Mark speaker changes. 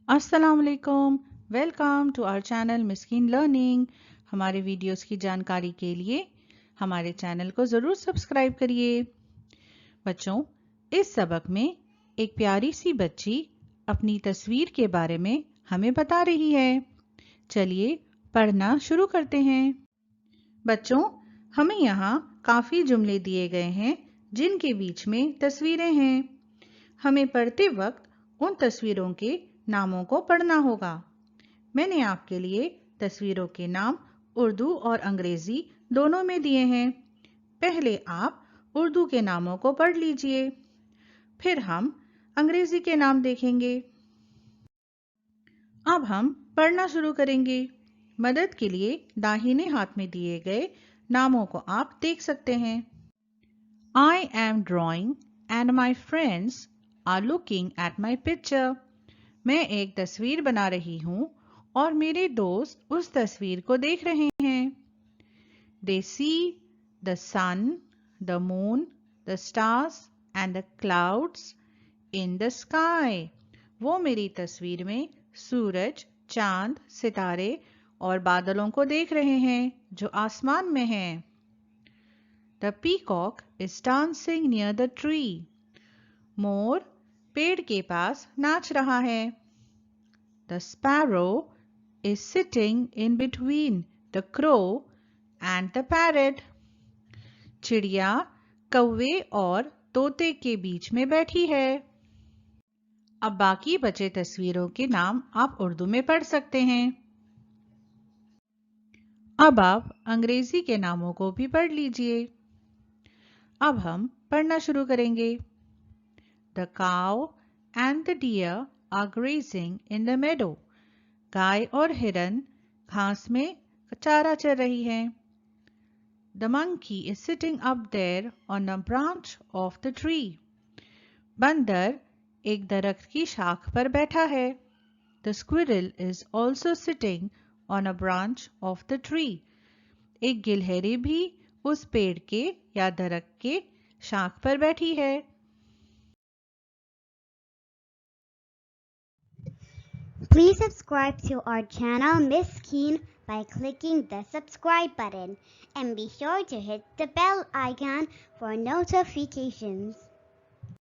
Speaker 1: अस्सलाम वालेकुम। Welcome to our channel Miskeen learning. हमारे वीडियोस की जानकारी के लिए हमारे चैनल को ज़रूर सब्सक्राइब करिए। बच्चों, इस सबक में एक प्यारी सी बच्ची अपनी तस्वीर के बारे में हमें बता रही है। चलिए पढ़ना शुरू करते हैं। बच्चों, हमें यहाँ काफ़ी जुमले दिए गए हैं जिनके बीच में तस्वीरें हैं। हमें पढ़ते वक्त उन तस्वीरों के नामों को पढ़ना होगा। मैंने आपके लिए तस्वीरों के नाम उर्दू और अंग्रेजी दोनों में दिए हैं। पहले आप उर्दू के नामों को पढ़ लीजिए, फिर हम अंग्रेजी के नाम देखेंगे। अब हम पढ़ना शुरू करेंगे। मदद के लिए दाहिने हाथ में दिए गए नामों को आप देख सकते हैं। I am drawing and my friends are looking at my picture. मैं एक तस्वीर बना रही हूँ और मेरे दोस्त उस तस्वीर को देख रहे हैं। They see the sun, the moon, the stars and the clouds in the sky. वो मेरी तस्वीर में सूरज, चांद, सितारे और बादलों को देख रहे हैं जो आसमान में हैं। The peacock is dancing near the tree. मोर पेड़ के पास नाच रहा है। The sparrow is sitting in between the crow and the parrot. चिड़िया कौवे और तोते के बीच में बैठी है। अब बाकी बचे तस्वीरों के नाम आप उर्दू में पढ़ सकते हैं। अब आप अंग्रेजी के नामों को भी पढ़ लीजिए। अब हम पढ़ना शुरू करेंगे। The cow and the deer are grazing in the meadow. गाय और हिरन घास में चारा चर रही हैं। The monkey is sitting up there on a branch of the tree. बंदर एक दरख्त की शाख पर बैठा है। The squirrel is also sitting on a branch of the tree. एक गिलहरी भी उस पेड़ के या दरख्त के शाख पर बैठी है।
Speaker 2: Please subscribe to our channel Miss Keen by clicking the subscribe button and be sure to hit the bell icon for notifications.